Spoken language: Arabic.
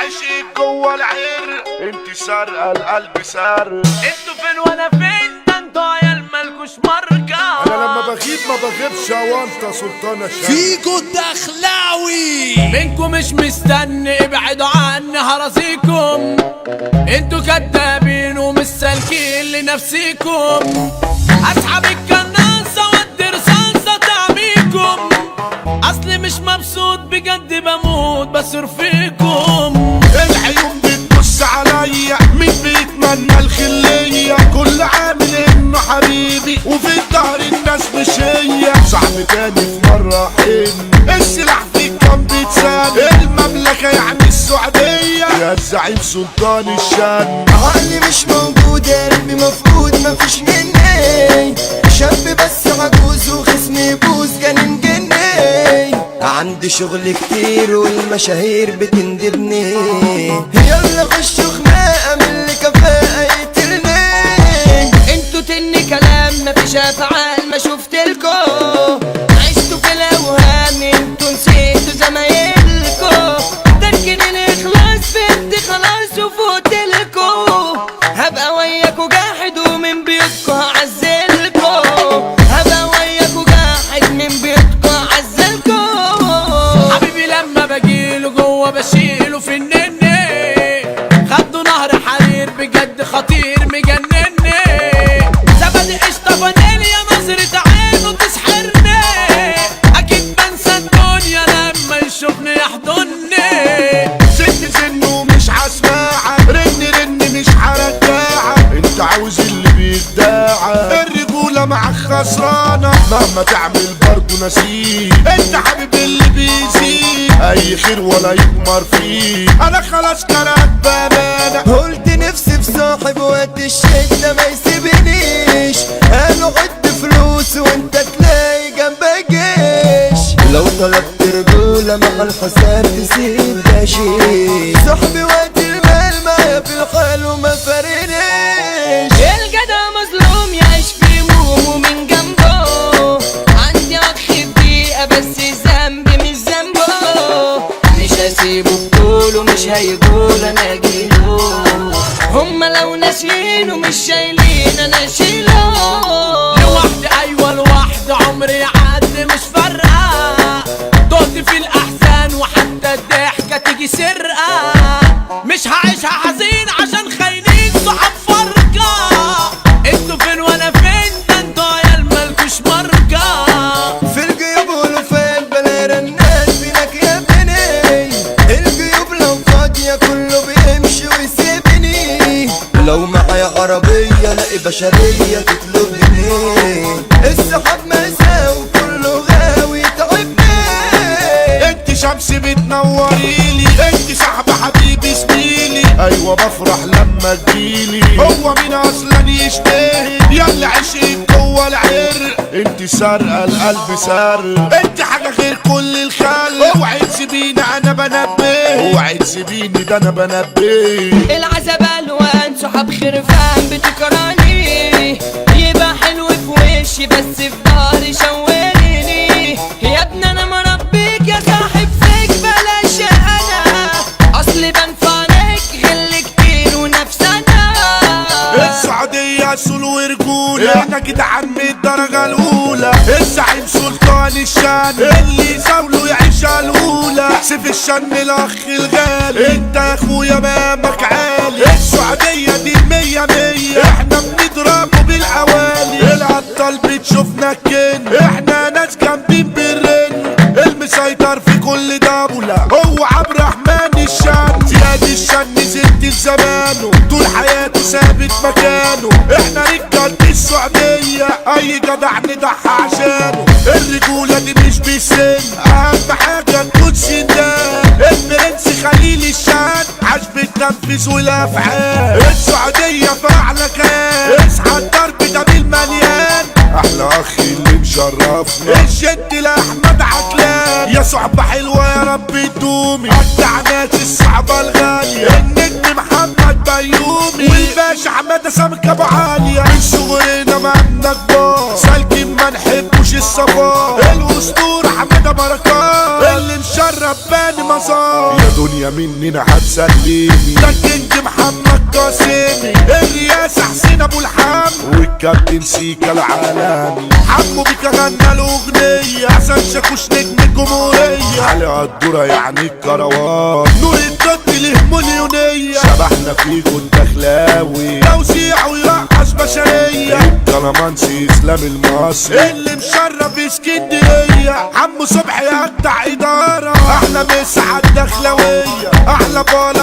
عشق جوه العرق، انت سارقه القلب سارق. انتوا فين وانا فين؟ ده انتوا عيال مالكوش ماركة. انا لما بغيب ما بغيبش وانت سلطان الشام. فيجو الدخلاوي منكم مش مستني، ابعدوا عني هراسيكم. انتوا كدابين ومش سالكين لنفسيكم. اسحب الكناسة وادي رصاصة تعميكم. اصلي مش مبسوط بجد، بموت بصر فيكم. العيون بتبص عليا، مين بيتمنى الخلية؟ كل عامل انه حبيبي وفي الظهر الناس مش هي. صاحبي تاني في مرة حن، السلاح فيك كان بيتساب. المملكة يعني السعودية، يا الزعيم سلطان الشام. عقلي مش موجود، قلبي مفقود مفيش مني. شاب بس عجوز وخصمي يبوظ جنين جني. عندي شغل كتير والمشاهير بتندبني. يلا خشوا خناقة من اللي كفاءة يقتلني. انتوا تني كلام مفيش افعال ما شفتلكوا. عشتوا في الاوهام انتوا نسيتوا زمايلكوا. تركن الاخلاص فهمت خلاص وفوتلكوا. هبقى وياكوا جاحد ومن بيوتكوا هعزلكوا. هبقى وياكوا جاحد من بيوتكوا هعزلكوا. حبيبي لما بجيله جوه بشيله في النني. خدوا نهر حرير بجد خطير مجنني. زبدي قشطة فانيليا نظرة عينه تسحرني. اكيد بنسى الدنيا لما يشوفني يحضني. ست سنه مش هسمعك، رن مش هرجعك. انت عاوز اللي بيدعك، الرجولة معك خسرانة. مهما تعمل برضه نسيك، انت حبيب اللي بيزيد. اي خير ولا يكمر فيه، انا خلاص كرهت بامانة. قلت نفسي في صاحب وقت الشدة ما يسيبنيش. قالوا عد فلوس وانت تلاقي جنبك جيش. لو طلبت رجولة مع الحساب تسيب ده شيء. صاحبي وقت المال معايا في الحال وما فارقنيش. الجدع مظلوم يعيش في همومه من جنبه. عندي اخ في دقيقة بس ذنبي مش ذنبه. مش هسيبه بطوله مش هيقول انا اجيله. هما لو ناسينه مش شايلين انا اشيله. لوحدي ايوه لوحدي، عمري يعدي مش فارقة. تهت في الاحزان وحتى الضحكة تيجي سرقة. مش هعيشها حزين عشان خاينين صحاب فرقة. انتوا فين وانا فين؟ ده انتوا عيال مالكوش ماركة. في الجيوب والوفات بلا رنات فينك يا ابني. الجيوب لو فاضية كله بيمشي ويسيبني. لو معايا عربية لاقي بشرية تطلبني. السحاب مساء وكله غاوي تعبني. انت شمس بتنوريلي، انت صاحب حبيبي زميلي. ايوه بفرح لما تجيلي، هو مين اصلا يشتهي؟ يلا عشق جوه العرق، انت سارقه القلب سارق. انت حاجه غير كل الخلق، اوعي تسيبيني انا بنبه. اوعي تسيبيني ده انا بنبه. العذاب الوان صحاب خرفان بتكرهني. يبقى حلو في وشي بس في ظهري شواليني. يا ابني انا مربيك يا صاحب فيك بلاش انا. اصلي بنفعنك غل كتير ونفسنا. السعودية اصول ورجولة، احنا جدعان من الدرجة الأولى. الزعيم سلطان الشام، اللي يزاوله يعيشها الأولى. سيف الشن الأخ الغالي، انت يا اخويا مامك عالي. السعودية دي مية مية، احنا بنضربه بالعوالي. الأبطال بتشوفنا الكن، احنا ناس جامدين بالرن. المسيطر في كل دولة هو عبد الرحمن الشام. زياد الشن ست زمانه، طول حياته ثابت مكانه. احنا رجالة السعودية، اي جدع نضحى عشانه. الرجولة دي مش بالسن، اهم حاجة تكون سندان. البرنس خليل الشان عاش بالتنفيذ والافعال. السعودية في اعلى كيان، اصحى الضرب ده بالمليان. احلى اخي اللي مشرفنا الجد لاحمد عكلان. يا صحبة حلوة يا رب تدومي، ابدع ناس الصعبة الغالية. النجم محمد بيومي والباشا حمادة سمك ابو عالية. من صغرنا ما عندنا كبار، سالكين ما نحبوش الصفار. الاسطورة حمادة بركات اللي مشرف باني مزار. الدنيا مننا هتسليني. ده الكينج محمد قاسمي، الرئاسة حسين ابو الحم، والكابتن سيكا العالمي. حمو بيكا غنى له اغنية، حسن شاكوش نجم الجمهورية، على الدورة يعني الكروان، نور الضد له مليونية. شبحنا فيكو الدخلاوي، توزيع ويرقص بشرية، الكلامانسي اسلام المصري اللي مشرف اسكندرية. حمو صبحي يقطع إدارة، أحلى مسا عالدخلاوية، أحلى بالا